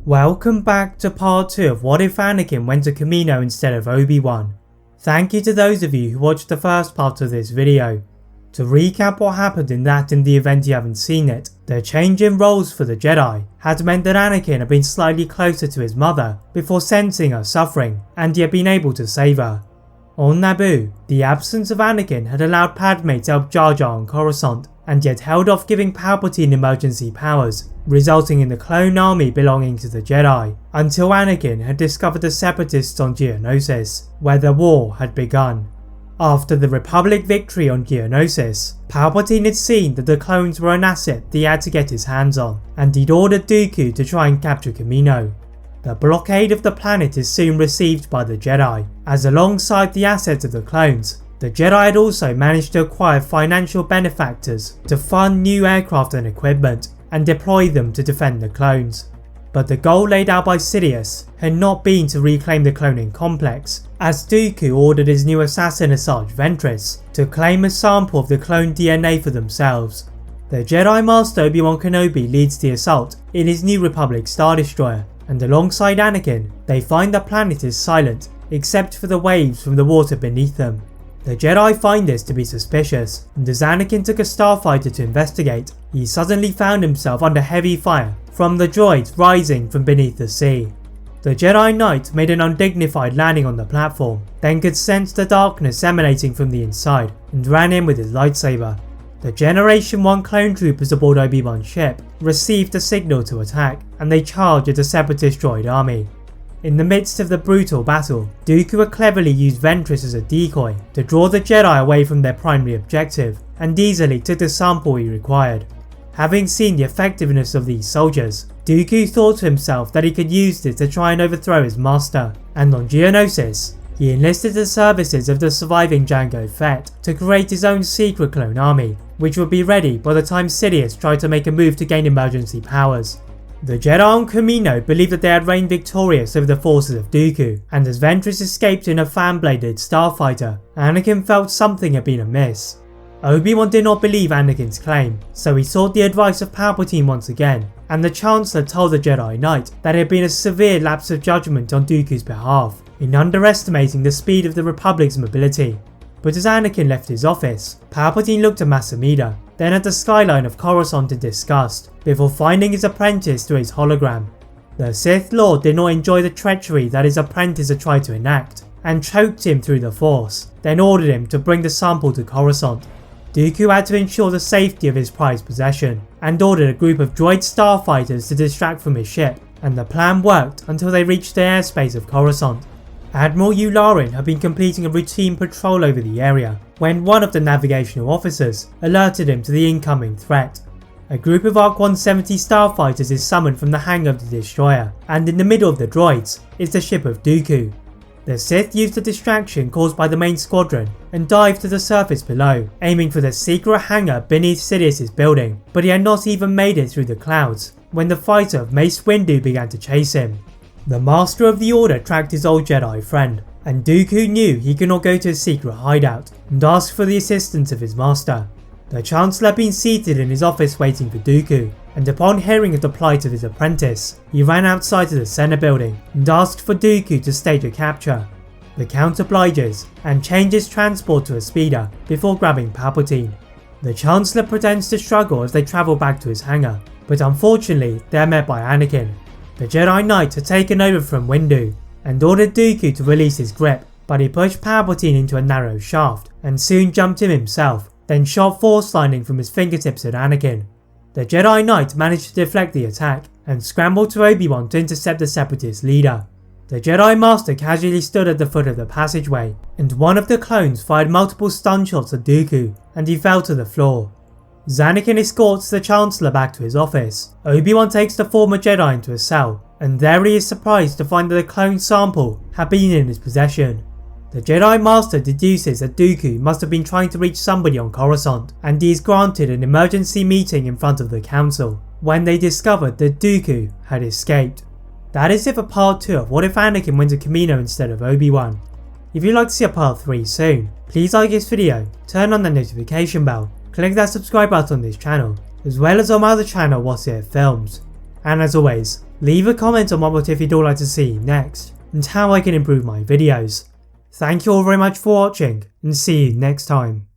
Welcome back to part 2 of What If Anakin Went to Kamino Instead of Obi-Wan. Thank you to those of you who watched the first part of this video. To recap what happened in the event you haven't seen it, the change in roles for the Jedi had meant that Anakin had been slightly closer to his mother before sensing her suffering, and he had been able to save her. On Naboo, the absence of Anakin had allowed Padme to help Jar Jar on Coruscant, and he had held off giving Palpatine emergency powers, resulting in the clone army belonging to the Jedi, until Anakin had discovered the Separatists on Geonosis, where the war had begun. After the Republic victory on Geonosis, Palpatine had seen that the clones were an asset that he had to get his hands on, and he'd ordered Dooku to try and capture Kamino. The blockade of the planet is soon received by the Jedi, as alongside the assets of the clones, the Jedi had also managed to acquire financial benefactors to fund new aircraft and equipment, and deploy them to defend the clones. But the goal laid out by Sidious had not been to reclaim the cloning complex, as Dooku ordered his new assassin Asajj Ventress to claim a sample of the clone DNA for themselves. The Jedi Master Obi-Wan Kenobi leads the assault in his New Republic Star Destroyer, and alongside Anakin, they find the planet is silent except for the waves from the water beneath them. The Jedi find this to be suspicious, and as Anakin took a starfighter to investigate, he suddenly found himself under heavy fire from the droids rising from beneath the sea. The Jedi Knight made an undignified landing on the platform, then could sense the darkness emanating from the inside and ran in with his lightsaber. The Generation 1 clone troopers aboard Obi-Wan's ship received a signal to attack, and they charged at the Separatist droid army. In the midst of the brutal battle, Dooku had cleverly used Ventress as a decoy to draw the Jedi away from their primary objective, and easily took the sample he required. Having seen the effectiveness of these soldiers, Dooku thought to himself that he could use this to try and overthrow his master, and on Geonosis, he enlisted the services of the surviving Jango Fett to create his own secret clone army, which would be ready by the time Sidious tried to make a move to gain emergency powers. The Jedi on Kamino believed that they had reigned victorious over the forces of Dooku, and as Ventress escaped in a fan-bladed starfighter, Anakin felt something had been amiss. Obi-Wan did not believe Anakin's claim, so he sought the advice of Palpatine once again, and the Chancellor told the Jedi Knight that there had been a severe lapse of judgment on Dooku's behalf, in underestimating the speed of the Republic's mobility. But as Anakin left his office, Palpatine looked at Amidala, then at the skyline of Coruscant in disgust, before finding his apprentice through his hologram. The Sith Lord did not enjoy the treachery that his apprentice had tried to enact, and choked him through the Force, then ordered him to bring the sample to Coruscant. Dooku had to ensure the safety of his prized possession, and ordered a group of droid starfighters to distract from his ship, and the plan worked until they reached the airspace of Coruscant. Admiral Yularen had been completing a routine patrol over the area when one of the navigational officers alerted him to the incoming threat. A group of Arc 170 starfighters is summoned from the hangar of the destroyer, and in the middle of the droids is the ship of Dooku. The Sith used the distraction caused by the main squadron and dived to the surface below, aiming for the secret hangar beneath Sidious's building, but he had not even made it through the clouds when the fighter of Mace Windu began to chase him. The Master of the Order tracked his old Jedi friend, and Dooku knew he could not go to his secret hideout and asked for the assistance of his master. The Chancellor had been seated in his office waiting for Dooku, and upon hearing of the plight of his apprentice, he ran outside to the Senate building and asked for Dooku to stage a capture. The Count obliges and changes transport to a speeder before grabbing Palpatine. The Chancellor pretends to struggle as they travel back to his hangar, but unfortunately they are met by Anakin. The Jedi Knight had taken over from Windu and ordered Dooku to release his grip, but he pushed Palpatine into a narrow shaft and soon jumped him himself, then shot Force lightning from his fingertips at Anakin. The Jedi Knight managed to deflect the attack and scrambled to Obi-Wan to intercept the Separatist leader. The Jedi Master casually stood at the foot of the passageway, and one of the clones fired multiple stun shots at Dooku, and he fell to the floor. Anakin escorts the Chancellor back to his office. Obi-Wan takes the former Jedi into a cell, and there he is surprised to find that the clone sample had been in his possession. The Jedi Master deduces that Dooku must have been trying to reach somebody on Coruscant, and he is granted an emergency meeting in front of the Council, when they discovered that Dooku had escaped. That is it for part 2 of What If Anakin Went to Kamino Instead of Obi-Wan. If you'd like to see a part 3 soon, please like this video, turn on the notification bell, click that subscribe button on this channel, as well as on my other channel What's It Films. And as always, leave a comment on what if you'd all like to see next, and how I can improve my videos. Thank you all very much for watching, and see you next time.